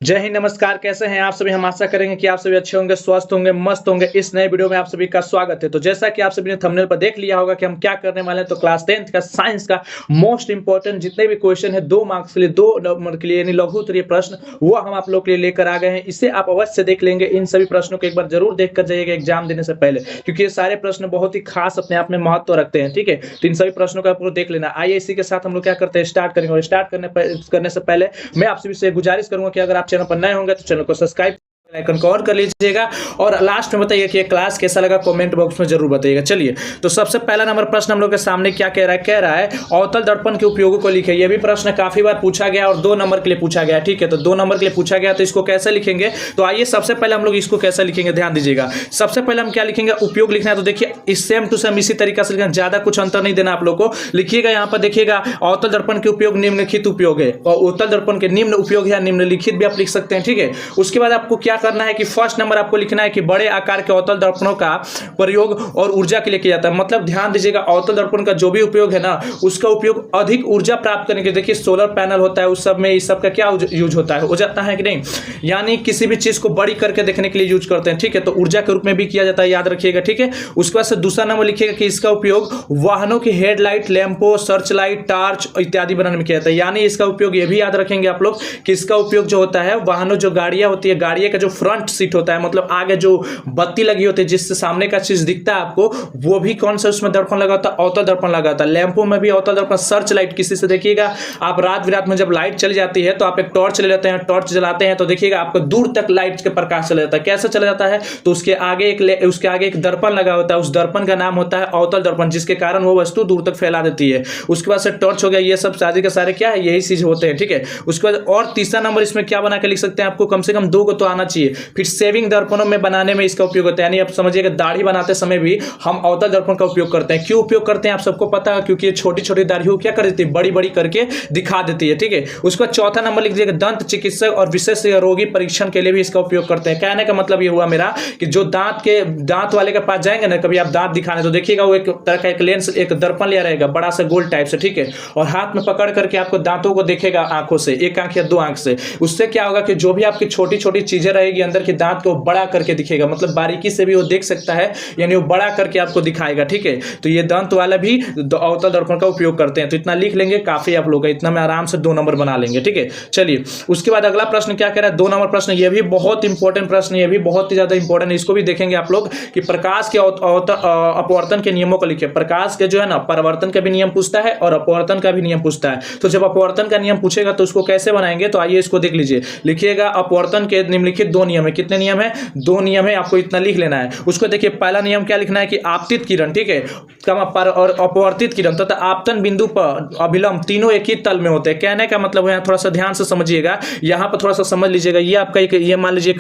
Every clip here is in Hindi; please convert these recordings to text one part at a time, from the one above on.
जय हिंद, नमस्कार। कैसे हैं आप सभी? हम आशा करेंगे कि आप सभी अच्छे होंगे, स्वस्थ होंगे, मस्त होंगे। इस नए वीडियो में आप सभी का स्वागत है। तो जैसा कि आप सभी ने थंबनेल पर देख लिया होगा कि हम क्या करने वाले हैं, तो क्लास 10th का साइंस का मोस्ट इंपॉर्टेंट जितने भी क्वेश्चन है 2 मार्क्स के लिए, 2 नंबर के लिए, यानी लघु उत्तरीय प्रश्न, वो हम आप लोग के लिए लेकर आ गए हैं। इसे आप अवश्य देख लेंगे। इन सभी प्रश्नों को एक बार जरूर देख कर जाइएगा एग्जाम देने से पहले, क्योंकि ये सारे प्रश्न बहुत ही खास अपने आप में महत्व रखते हैं। ठीक है, तो इन सभी प्रश्नों का आपको देख लेना। आइए इसी के साथ हम लोग क्या करते हैं, स्टार्ट करेंगे। और स्टार्ट करने से पहले मैं आप सभी से गुजारिश करूंगा कि अगर आप चैनल पर नए होंगे तो चैनल को सब्सक्राइब, आइकन को ऑन कर लीजिएगा। और लास्ट में बताइए कि ये क्लास कैसा लगा, कमेंट बॉक्स में जरूर बताइएगा। चलिए, तो सबसे पहला नंबर प्रश्न हम लोग के सामने क्या कह रहा है अवतल दर्पण के उपयोगों को लिखे। ये भी प्रश्न काफी बार पूछा गया और 2 नंबर के लिए पूछा गया। ठीक है, तो 2 नंबर के लिए पूछा गया, तो इसको कैसे लिखेंगे? तो आइए सबसे पहले हम लोग इसको कैसे लिखेंगे, ध्यान दीजिएगा। सबसे पहले हम क्या लिखेंगे, उपयोग लिखना है। तो देखिए, इस सेम टू सेम इसी तरीका से लिखना, ज्यादा कुछ अंतर नहीं देना आप लोग को। लिखिएगा यहाँ पर, देखिएगा अवतल दर्पण के उपयोग निम्नलिखित उपयोग है, और उत्तल दर्पण के निम्न उपयोग है, निम्नलिखित भी आप लिख सकते हैं। ठीक है, उसके बाद आपको क्या करना है कि फर्स्ट नंबर आपको लिखना है कि बड़े आकार के अवतल दर्पणों का प्रयोग और ऊर्जा के लिए किया जाता है। मतलब ध्यान दीजिएगा, अवतल दर्पण का जो भी उपयोग है ना, उसका उपयोग अधिक ऊर्जा प्राप्त करने के, देखिए सोलर पैनल होता है, उस सब में इस सब का क्या यूज होता है, हो जाता है कि नहीं, यानी किसी भी चीज को बड़ी करके देखने के लिए यूज करते हैं। ठीक है, तो ऊर्जा के रूप में भी किया जाता है, याद रखिएगा। ठीक है, उसके बाद से दूसरा नंबर लिखिएगा कि इसका उपयोग वाहनों की हेडलाइट, लैंपो, सर्च लाइट, टार्च इत्यादि बनाने में किया जाता है। यानी इसका उपयोग, ये भी याद रखेंगे आप लोग कि इसका उपयोग जो होता है वाहनों, जो गाड़ियां होती है, गाड़िया का जो फ्रंट सीट होता है, मतलब आगे जो बत्ती लगी होती है जिससे सामने का चीज दिखता है आपको, वो भी कौन सा उसमें दर्पण लगा होता है, अवतल दर्पण लगा होता है। लैंपों में भी अवतल दर्पण, सर्च लाइट, किसी से देखिएगा आप रात विरात में जब लाइट चली जाती है तो आप एक टॉर्च ले लेते हैं, टॉर्च जलाते हैं तो देखिएगा आपको दूर तक लाइट के प्रकाश चला जाता है। कैसे चला जाता है? तो उसके आगे एक दर्पण लगा होता है, उस दर्पण का नाम होता है अवतल दर्पण, जिसके कारण वो वस्तु दूर तक फैला देती है। उसके बाद से टॉर्च हो गया, ये सब सारे के सारे क्या है, यही चीज होते हैं। ठीक है, उसके बाद और तीसरा नंबर इसमें क्या बना के लिख सकते हैं, आपको कम से कम 2 को तो आना चाहिए। फिर सेविंग दर्पणों में बनाने में इसका उपयोग होता है, यानी आप समझिएगा दाढ़ी बनाते समय भी हम अवतल दर्पण का उपयोग करते हैं। क्यों उपयोग करते हैं आप सबको पता है, क्योंकि ये छोटी छोटी दाढ़ियों क्या कर देती है, बड़ी बड़ी करके दिखा देती है। ठीक है, उसका चौथा नंबर लिख दीजिएगा, दंत चिकित्सक और विशेष रोगी परीक्षण के लिए भी इसका उपयोग करते हैं। कहने का मतलब ये हुआ मेरा कि जो दांत वाले के पास जाएंगे ना कभी आप दांत दिखाने, तो देखिएगा वो एक तरह का एक लेंस, एक दर्पण लिया रहेगा बड़ा सा गोल टाइप से। ठीक है, और हाथ में पकड़ करके आपको दांतों को देखेगा आंखों से, एक आंख या 2 आंख से। उससे क्या होगा कि जो भी आपकी छोटी छोटी चीजें रहेगी अंदर की, दांत को बड़ा करके दिखेगा, मतलब बारीकी से भी वो देख सकता है, यानी वो बड़ा करके आपको दिखाएगा। ठीक है, तो ये दंत वाला भी अवतल दर्पण का उपयोग करते हैं। तो इतना लिख लेंगे, काफी आप लोग, इतना में आराम से 2 नंबर बना लेंगे। ठीक है, चलिए उसके बाद अगला प्रश्न क्या कह रहा है, 2 नंबर प्रश्न, ये भी बहुत इंपॉर्टेंट प्रश्न, ये भी बहुत ही ज्यादा इंपॉर्टेंट है। इसको भी देखेंगे आप लोग कि प्रकाश के अपवर्तन के नियमों को लिखे। प्रकाश के जो है ना, परावर्तन का भी नियम पूछता है और अपवर्तन का भी नियम पूछता है। तो जब अपवर्तन का नियम पूछेगा तो उसको कैसे बनाएंगे, तो आइए इसको देख लीजिए। लिखिएगा अपवर्तन के निम्नलिखित 2 नियम है। कितने नियम है? 2 नियम है, आपको इतना लिख लेना है। उसको देखिए, पहला नियम क्या लिखना है कि आपतित किरण, ठीक है, पर और अपवर्तित किरण तथा आपतन बिंदु पर अभिलंब तीनों एक ही तल में होते हैं। कहने का मतलब है, थोड़ा सा ध्यान से समझिएगा, यहाँ पर थोड़ा सा समझ लीजिएगा। ये आपका एक, ये मान लीजिए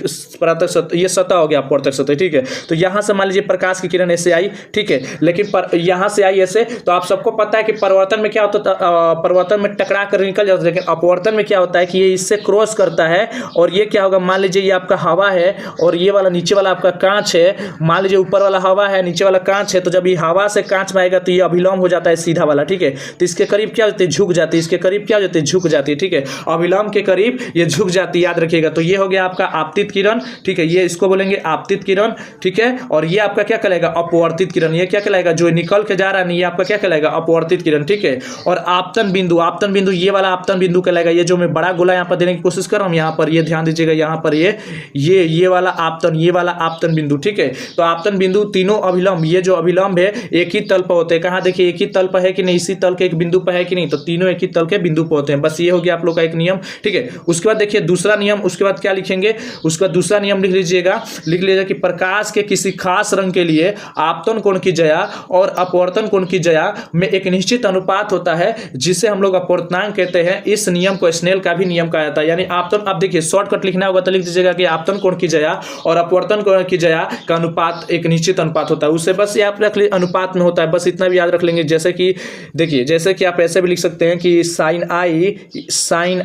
ये सतह हो गया, अपवर्तक सतह। ठीक है, तो यहाँ से मान लीजिए प्रकाश की किरण ऐसे आई, ठीक है, लेकिन यहाँ से आई ऐसे, तो आप सबको पता है कि परिवर्तन में क्या होता है, परिवर्तन में टकरा कर निकल जाता है, लेकिन अपवर्तन में क्या होता है कि ये इससे क्रॉस करता है। और ये क्या होगा, मान लीजिए ये आपका हवा है और ये वाला नीचे वाला आपका कांच है, मान लीजिए ऊपर वाला हवा है, नीचे वाला कांच है, तो जब ये हवा से कांच में आएगा तो ये अभिलंब हो जाता है सीधा वाला। ठीक है, तो इसके करीब क्या हो जाती है, झुक जाती है, इसके करीब क्या हो जाती है, झुक जाती है। ठीक है, अभिलंब के करीब ये झुक जाती है, याद रखिएगा। तो ये हो गया आपका आपतित किरण। ठीक है, ये इसको बोलेंगे आपतित किरण। ठीक है, और ये आपका क्या कहलाएगा, अपवर्तित किरण। ये क्या कहलाएगा, जो निकल के जा रहा है, ये आपका क्या कहलाएगा, अपवर्तित किरण। ठीक है, और आपतन बिंदु, आपतन बिंदु, ये वाला आपतन बिंदु कहलाएगा। ये जो मैं बड़ा गोला यहाँ पर देने की कोशिश कर रहा हूँ, यहाँ पर ये ध्यान दीजिएगा, यहाँ पर ये वाला आपतन, ये वाला आपतन बिंदु। ठीक है, तो आपतन बिंदु तीनों अभिलंब, ये जो अभिलंब है एक ही तल पर होते हैं। कहाँ देखिए, एक ही तल पर है कि नहीं, इसी तल के एक बिंदु पर है कि नहीं, तो तीनों एक ही तल के बिंदु पर होते हैं। बस ये हो गया आप लोग का एक नियम। ठीक है, उसके बाद देखिए दूसरा नियम, उसके बाद क्या लिखेंगे, उसका दूसरा नियम लिख लीजिएगा कि प्रकाश के किसी खास रंग के लिए आपतन कोण की ज्या और अपवर्तन कोण की ज्या में एक निश्चित अनुपात होता है, जिसे हम लोग अपवर्तनांक कहते हैं। इस नियम को स्नेल का भी नियम कहा जाता है। यानी आपतन, अब देखिए शॉर्टकट लिखना होगा तो लिख दीजिएगा कि आपतन कोण की जया और अपवर्तन कोण की जया का अनुपात एक निश्चित अनुपात होता है, उससे बस ये आप रख लीजिए अनुपात में होता है, बस इतना भी याद रख लेंगे। जैसे कि देखिए, जैसे कि आप ऐसे भी लिख सकते हैं कि साइन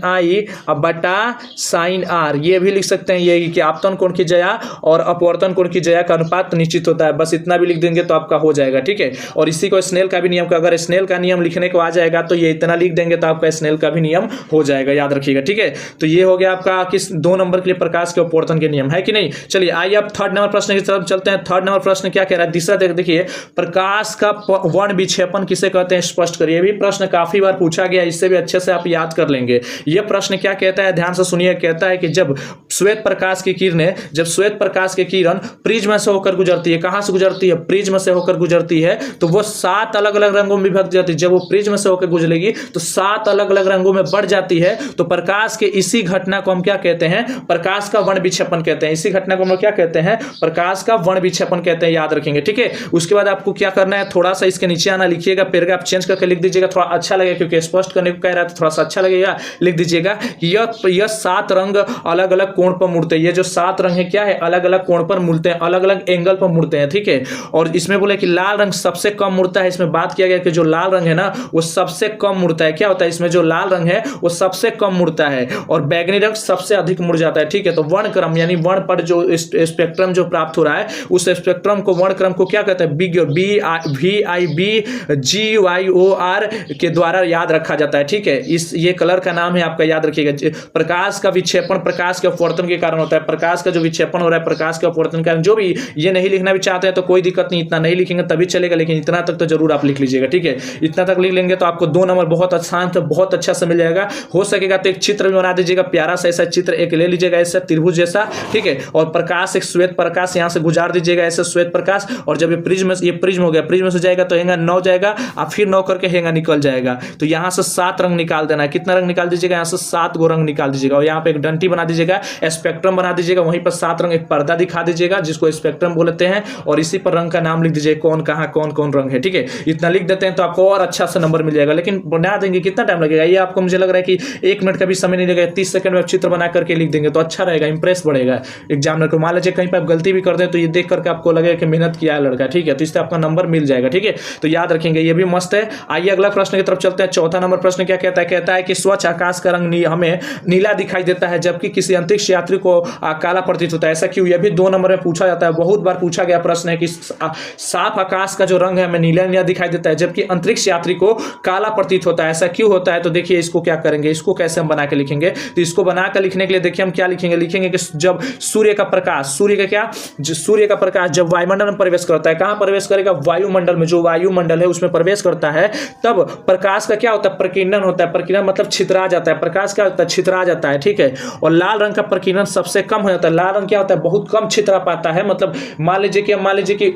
आई अब बटा साइन आर, ये भी लिख सकते हैं ये कि आपतन कोण की जया और अपवर्तन कोण की जया का अनुपात निश्चित होता है, बस इतना भी लिख देंगे तो आपका हो जाएगा, ठीक है। और इसी को स्नेल का भी नियम का, अगर स्नेल का नियम लिखने को आ जाएगा तो ये इतना लिख देंगे तो आपका स्नेल का भी नियम हो जाएगा, याद रखिएगा, ठीक है। तो ये हो गया आपका किस 2 नंबर के लिए प्रकाश के अपवर्तन के नियम, है कि नहीं। चलिए आइए अब थर्ड नंबर प्रश्न की तरफ चलते हैं। थर्ड नंबर प्रश्न क्या कह रहा है, तीसरा देखिए, प्रकाश का वर्ण विक्षेपण किसे कहते हैं, स्पष्ट करिए। भी प्रश्न काफी बार पूछा गया, इससे भी अच्छे से आप याद कर लेंगे। यह प्रश्न क्या कहता है, ध्यान से सुनिए। कहता है कि जब श्वेत प्रकाश की किरण प्रिज्म से होकर गुजरती है, कहां से गुजरती है, प्रिज्म से होकर गुजरती है, तो वो 7 अलग अलग रंगों में विभक्त जाती है। जब वो प्रिज्म से होकर गुजरेगी तो 7 अलग अलग रंगों में बढ़ जाती है। तो प्रकाश के इसी घटना को हम क्या कहते हैं, प्रकाश का वर्ण विक्षेपण कहते हैं। इसी घटना को हम क्या कहते हैं, प्रकाश का वर्ण विक्षेपण कहते हैं, याद रखेंगे, ठीक है। उसके बाद आपको क्या करना है, थोड़ा सा इसके नीचे आना, लिखिएगा, पैराग्राफ चेंज करके लिख दीजिएगा, थोड़ा अच्छा लगेगा, क्योंकि स्पष्ट करने को कह रहा है तो थोड़ा सा अच्छा लगेगा। लिख दीजिएगा कि यह 7 रंग अलग अलग कोण पर मुड़ते हैं। ये जो 7 रंग है क्या है, अलग अलग कोण पर मुड़ते हैं, अलग अलग एंगल पर मुड़ते हैं, ठीक है। और इसमें बोले कि लाल रंग सबसे कम मुड़ता है। इसमें बात किया गया कि जो लाल रंग है ना वो सबसे कम मुड़ता है। क्या होता है, इसमें जो लाल रंग है वो सबसे कम मुड़ता है और बैगनी रंग सबसे अधिक मुड़ जाता है, ठीक है। तो वर्ण क्रम यानी वर्ण पर जो स्पेक्ट्रम जो प्राप्त हो रहा है, उस स्पेक्ट्रम को वर्ण क्रम को क्या कहते हैं, VIBGYOR के द्वारा याद रखा जाता है, ठीक है। ये कलर का नाम है आपका, याद रखिएगा। प्रकाश का विक्षेपण प्रकाश के अपवर्तन के कारण होता है। प्रकाश का जो विक्षेपण हो रहा है प्रकाश के अपवर्तन के कारण, जो भी ये नहीं लिखना भी चाहते हैं तो कोई दिक्कत नहीं, इतना नहीं लिखेंगे तभी चलेगा, लेकिन इतना तक तो जरूर आप लिख लीजिएगा, ठीक है। इतना तक लिख लेंगे तो आपको 2 नंबर बहुत आसान से बहुत अच्छा से मिल जाएगा। हो सकेगा तो एक चित्र भी बना दीजिएगा, प्यारा सा ऐसा चित्र एक ले लीजिएगा, ऐसा त्रिभुज जैसा, ठीक है। और प्रकाश, एक श्वेत प्रकाश यहां से गुजार दीजिएगा, ऐसे श्वेत प्रकाश, और जब ये प्रिज्म हो गया, प्रिज्म से जाएगा तो हेंगा 9 जाएगा, आप फिर 9 करके हेंगा निकल जाएगा। तो यहां से 7 रंग निकाल देना है। कितना रंग निकाल दीजिएगा, यहां से 7 गो रंग निकाल दीजिएगा, और यहाँ पे एक डंटी बना दीजिएगा, स्पेक्ट्रम बना दीजिएगा, वहीं पर 7 रंग एक पर्दा दिखा दीजिएगा जिसको स्पेक्ट्रम बोलते हैं, और इसी पर रंग का नाम लिख दीजिए, कौन कहां कौन कौन रंग है, ठीक है। इतना लिख देते हैं तो आपको और अच्छा सा नंबर मिल जाएगा। लेकिन बना देंगे कितना टाइम लगेगा, ये आपको मुझे लग रहा है कि 1 मिनट का भी समय नहीं लगेगा, 30 सेकंड में चित्र बना करके लिख देंगे तो अच्छा रहेगा, इंप्रेस बढ़ेगा एग्जामिनर को। मान लीजिए कहीं पर आप गलती भी कर दें तो ये देख करके आपको लगेगा कि मेहनत किया है लड़का, ठीक है, तो इससे आपका नंबर मिल जाएगा, ठीक है। तो याद रखेंगे, ये भी मस्त है। आइए अगला प्रश्न की तरफ चलते हैं। चौथा नंबर प्रश्न क्या कहता है, कहता है कि स्वच्छ आकाश का रंग हमें नीला दिखाई देता है जबकि किसी अंतरिक्ष यात्री को काला प्रतीत होता है, ऐसा क्यों। यह भी 2 नंबर में पूछा जाता है, बहुत बार पूछा गया प्रश्न है कि साफ आकाश का जो रंग है हमें नीला नीला दिखाई देता है जबकि अंतरिक्ष यात्री को काला प्रतीत होता है, ऐसा क्यों होता है। तो देखिए इसको क्या करेंगे, इसको कैसे हम बना के लिखेंगे। तो इसको बनाकर लिखने के लिए देखिए हम क्या लिखेंगे, लिखेंगे कि जब सूर्य का प्रकाश, सूर्य का प्रकाश जब वायुमंडल में प्रवेश करता है, कहां प्रवेश करेगा, वायुमंडल में, जो वायुमंडल है उसमें प्रवेश करता है, तब प्रकाश का क्या होता है, प्रकीर्णन होता है। प्रकीर्णन मतलब छितरा जाता है, प्रकाश क्या होता है, छितरा जाता है, ठीक है। और लाल रंग का प्रकीर्णन सबसे कम हो जाता है। लाल रंग क्या होता है, बहुत कम छितरा पाता है। मतलब मान लीजिए कि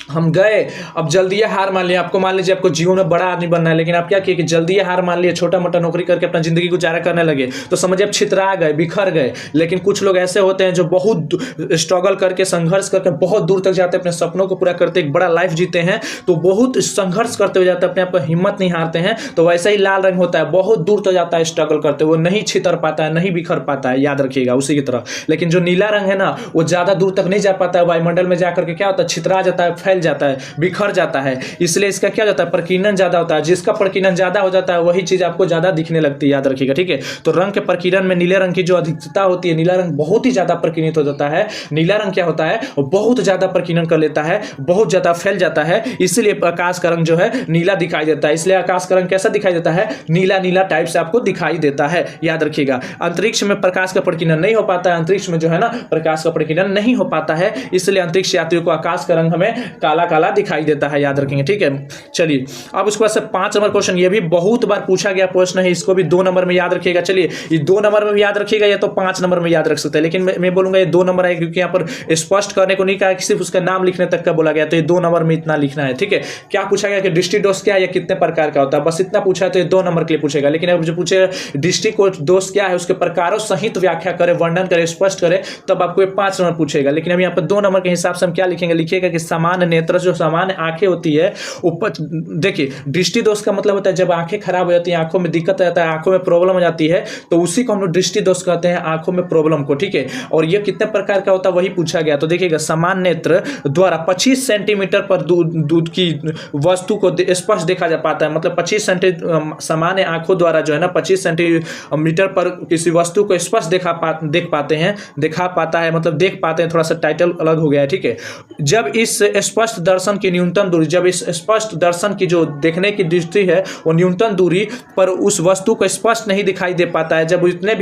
हम गए, अब जल्दी हार मान लिया, आपको मान लीजिए आपको जीवन में बड़ा आदमी बनना है, लेकिन आप क्या किए कि जल्दी हार मान लिए, छोटा मोटा नौकरी करके अपना जिंदगी गुजारा करने लगे, तो समझिए आप छितरा गए, बिखर गए। लेकिन कुछ लोग ऐसे होते हैं जो बहुत स्ट्रगल करके, संघर्ष करके बहुत दूर तक जाते हैं, अपने सपनों को पूरा करते, एक बड़ा लाइफ जीते हैं, तो बहुत संघर्ष करते हुए जाते हैं, अपने आप को हिम्मत नहीं हारते हैं। तो वैसे ही लाल रंग होता है, बहुत दूर तक जाता है स्ट्रगल करते, वो नहीं छितर पाता है, नहीं बिखर पाता है, याद रखिएगा उसी की तरह। लेकिन जो नीला रंग है ना, वो ज्यादा दूर तक नहीं जा पाता है, वायुमंडल में जाकर के क्या होता है, छितरा जाता है, फैल जाता है, बिखर जाता है। इसलिए इसका क्या जाता है, प्रकीर्णन ज्यादा होता है। जिसका प्रकीर्णन ज्यादा हो जाता है वही चीज आपको ज्यादा दिखने लगती है, याद रखिएगा, ठीक है। तो रंग के प्रकीर्णन में नीले रंग की जो अधिकता होती है, नीला रंग बहुत ही ज्यादा प्रकीर्णित हो जाता है। नीला रंग क्या होता है, बहुत ज्यादा प्रकीर्णन कर लेता है, बहुत ज्यादा फैल जाता है, इसलिए आकाश का रंग जो है नीला दिखाई देता है। इसलिए आकाश का रंग कैसा दिखाई देता है, नीला नीला टाइप से आपको दिखाई देता है, याद रखिएगा। अंतरिक्ष में प्रकाश का प्रकीर्णन नहीं हो पाता है, अंतरिक्ष में जो है ना प्रकाश का प्रकीर्णन नहीं हो पाता है, इसलिए अंतरिक्ष यात्रियों को आकाश का रंग हमें काला काला दिखाई देता है, याद रखेंगे, ठीक है। चलिए अब उसके बाद से 5 नंबर क्वेश्चन, ये भी बहुत बार पूछा गया प्रश्न है, इसको भी 2 नंबर में याद रखिएगा। चलिए ये 2 नंबर में भी याद रखिएगा या तो 5 नंबर में याद रख सकते हैं, लेकिन मैं बोलूंगा ये 2 नंबर है, क्योंकि यहाँ पर स्पष्ट करने को नहीं कहा कि सिर्फ उसका नाम लिखने तक का बोला गया, तो ये 2 नंबर में इतना लिखना है, ठीक है। क्या पूछा गया कि दृष्टि दोष क्या है या कितने प्रकार का होता है, बस इतना पूछा है, तो ये 2 नंबर के लिए पूछेगा। लेकिन अब जो पूछे दृष्टि दोष क्या है, उसके प्रकारों सहित व्याख्या करे, वर्णन करे, स्पष्ट करे, तब आपको ये 5 नंबर पूछेगा। लेकिन अब यहाँ पर 2 नंबर के हिसाब से हम क्या लिखेंगे, लिखिएगा कि सामान्य नेत्र जो सामान्य आंखें होती है ऊपर, देखिए दृष्टि दोष का मतलब होता है जब आंखें खराब हो जाती है, आंखों में दिक्कत आता है, आंखों में प्रॉब्लम हो जाती है, तो उसी को हम लोग दृष्टि दोष कहते हैं, आंखों में प्रॉब्लम को, ठीक है। और ये कितने प्रकार का होता है वही पूछा गया। तो देखिएगा सामान्य नेत्र द्वारा 25 सेंटीमीटर पर दूध की वस्तु को स्पष्ट देखा जा पाता है, मतलब 25 सेंटीमीटर सामान्य आंखों द्वारा जो है ना 25 सेंटीमीटर पर किसी वस्तु को स्पष्ट दिखा पाता है, मतलब देख पाते हैं, थोड़ा सा टाइटल अलग हो गया है, ठीक है। जब इस स्पष्ट दर्शन की न्यूनतम दूरी, जब इस स्पष्ट दर्शन की जो देखने की दृष्टि है वो न्यूनतम दूरी पर उस वस्तु को स्पष्ट नहीं दिखाई दे पाता है, जब इतने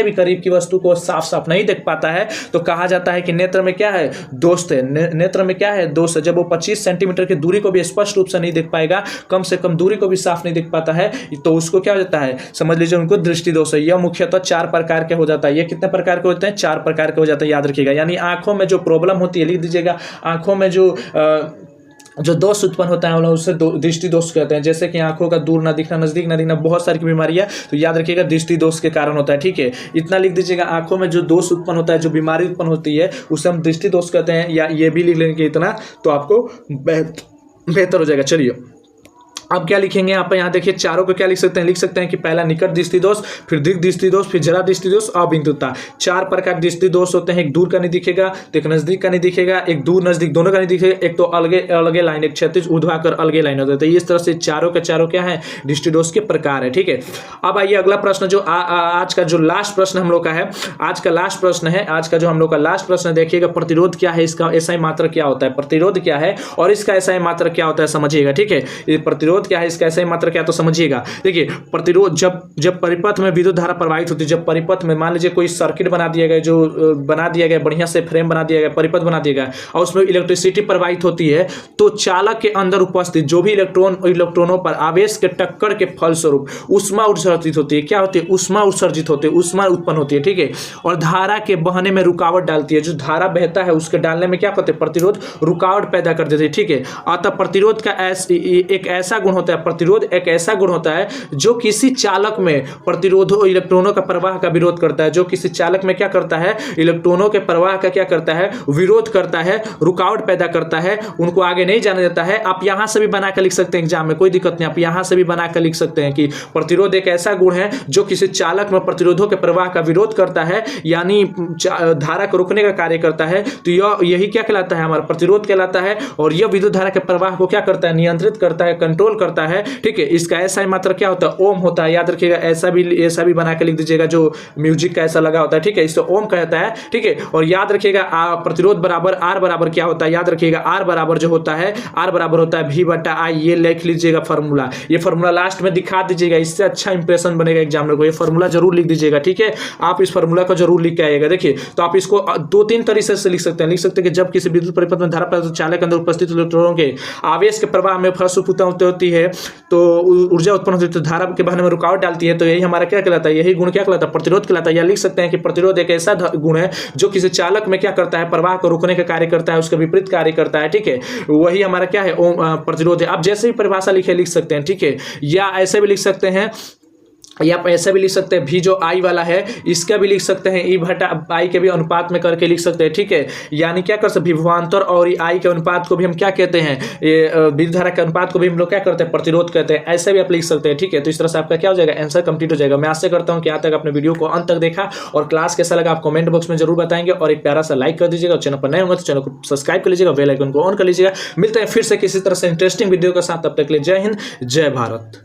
भी करीब की वस्तु को साफ साफ नहीं देख पाता है, तो कहा जाता है कि नेत्र में क्या है, दोष है। नेत्र में क्या है, दोष है। जब वो 25 सेंटीमीटर की दूरी को भी स्पष्ट रूप से नहीं देख पाएगा, कम से कम दूरी को भी साफ नहीं देख पाता है, तो उसको क्या हो जाता है, समझ लीजिए उनको दृष्टि दोष है। यह मुख्यतः 4 प्रकार के हो जाता है। ये कितने प्रकार के होते हैं, 4 प्रकार के हो जाते हैं, याद रखिएगा। यानी आंखों में जो प्रॉब्लम होती है, लिख दीजिएगा, आंखों में जो दोष उत्पन्न होता है उससे दृष्टि दोष कहते हैं। जैसे कि आंखों का दूर ना दिखना, नजदीक ना दिखना, बहुत सारी बीमारियां, तो याद रखिएगा दृष्टि दोष के कारण होता है, ठीक है। इतना लिख दीजिएगा, आंखों में जो दोष उत्पन्न होता है, जो बीमारी उत्पन्न होती है, उसे हम दृष्टि दोष कहते हैं, या ये भी लिख लेंगे इतना, तो आपको बेहतर हो जाएगा। चलिए अब क्या लिखेंगे आप यहाँ देखिए, चारों को क्या लिख सकते हैं, लिख सकते हैं कि पहला निकट दृष्टि दोष, फिर दीर्घ दृष्टि दोष, फिर जरा दृष्टि दोष, अबिंदुता। 4 प्रकार दृष्टि दोष होते हैं। एक दूर का नहीं दिखेगा, तो एक नजदीक का नहीं दिखेगा, एक दूर नजदीक दोनों का नहीं दिखेगा, एक तो अलगे लाइन, एक क्षैतिज ऊर्ध्वाधर अलगे लाइन होता है। तो इस तरह से चारों के चारों क्या है, दृष्टि दोष के प्रकार है, ठीक है। अब आइए अगला प्रश्न, जो आज का जो लास्ट प्रश्न हम लोग का है, आज का लास्ट प्रश्न है, आज का जो हम लोग का लास्ट प्रश्न देखिएगा, प्रतिरोध क्या है, इसका एसआई मात्रा क्या होता है, प्रतिरोध क्या है और इसका एसआई मात्रा क्या होता है, समझिएगा, ठीक है। ये प्रतिरोध क्या है, इसका एसआई मात्रा क्या, तो समझिएगा। देखिए प्रतिरोध, जब परिपथ में विद्युत धारा प्रवाहित होती है, जब परिपथ में मान लीजिए कोई सर्किट बना दिया गया, जो बना दिया गया बढ़िया से फ्रेम बना दिया गया, परिपथ बना दिया गया, और उसमें इलेक्ट्रिसिटी प्रवाहित होती है, तो चालक के अंदर उपस्थित जो भी इलेक्ट्रॉनों पर आवेश के टक्कर के फलस्वरूप ऊष्मा उत्सर्जित होती है। क्या होती है, ऊष्मा उत्सर्जित होती है, ऊष्मा उत्पन्न होती है, ठीक है। और धारा के बहने में रुकावट डालती है, जो धारा बहता है उसके डालने में क्या करते हैं, प्रतिरोध रुकावट पैदा कर देते हैं, ठीक है। अतः प्रतिरोध का एक ऐसा गुण होता है, प्रतिरोध एक ऐसा गुण होता है जो किसी चालक में प्रतिरोधों इलेक्ट्रॉनों का प्रवाह का विरोध करता है, जो किसी चालक में क्या करता है, इलेक्ट्रॉनों के प्रवाह का क्या करता है, विरोध करता है, रुकावट पैदा करता है, उनको आगे नहीं जाने देता है। आप यहां से भी बनाकर लिख सकते हैं एग्जाम में, कोई दिक्कत नहीं, आप यहां से भी बनाकर लिख सकते हैं कि प्रतिरोध एक ऐसा गुण है जो किसी चालक में प्रतिरोधों के प्रवाह का विरोध करता है, यानी धारा को रोकने का कार्य करता है। तो यही क्या कहलाता है, हमारा प्रतिरोध कहलाता है। और यह विद्युत धारा के प्रवाह को क्या करता है, नियंत्रित करता है, कंट्रोल करता है, ठीक है। इसका ऐसा मात्रा क्या होता है, ओम होता है, याद रखिएगा। ऐसा भी बना के लिख दीजिएगा, जो म्यूजिक का ऐसा लगा होता है, ठीक है, इसको ओम कहता है, ठीक है। और याद रखिएगा प्रतिरोध बराबर आर बराबर क्या होता है, याद रखिएगा आर बराबर जो होता है, आर बराबर होता है V/I। ये लिख लीजिएगा फॉर्मूला, ये फॉर्मूला लास्ट में दिखा दीजिएगा, इससे अच्छा इंप्रेशन बनेगा एग्जामिनर को। ये फॉर्मूला जरूर लिख दीजिएगा, ठीक है। आप इस फॉर्मूला को जरूर लिख के आइएगा। देखिए तो आप इसको 2-3 तरीके से लिख सकते हैं। कि जब किसी विद्युत परिपथ में धारा प्रवाह चालक के अंदर उपस्थित इलेक्ट्रॉनों के आवेश के प्रवाह में फलस्वरूप होती है, तो ऊर्जा उत्पन्न होती है, तो धारा के बहने में रुकावट डालती है, तो यही हमारा क्या कहलाता है, यही गुण क्या कहलाता है, प्रतिरोध कहलाता है। या लिख सकते हैं कि प्रतिरोध एक ऐसा गुण है जो किसी चालक में क्या करता है, प्रवाह को रोकने का कार्य करता है, उसका विपरीत कार्य करता है, ठीक है। वही हमारा क्या है, प्रतिरोध है। आप जैसे भी परिभाषा लिख सकते हैं, ठीक है। या ऐसे भी लिख सकते हैं, या आप ऐसे भी लिख सकते हैं, भी जो आई वाला है इसका भी लिख सकते हैं, E/I के भी अनुपात में करके लिख सकते हैं, ठीक है। यानी क्या कर सकते, विभवांतर और आई के अनुपात को भी हम क्या कहते हैं, विद्युत धारा के अनुपात को भी हम लोग क्या करते हैं, प्रतिरोध कहते हैं। ऐसे भी आप लिख सकते हैं, ठीक है। तो इस तरह से आपका क्या हो जाएगा, आंसर कंप्लीट हो जाएगा। मैं आशा करता हूं कि यहाँ तक आपने वीडियो को अंत तक देखा और क्लास कैसा लगा आप कमेंट बॉक्स में जरूर बताएंगे, और एक प्यारा सा लाइक कर दीजिएगा। और चैनल पर नए होंगे तो चैनल को सब्सक्राइब कर लीजिएगा, बेल आइकन को ऑन कर लीजिएगा। मिलते हैं फिर से किसी तरह से इंटरेस्टिंग वीडियो के साथ, तब तक के लिए जय हिंद, जय भारत।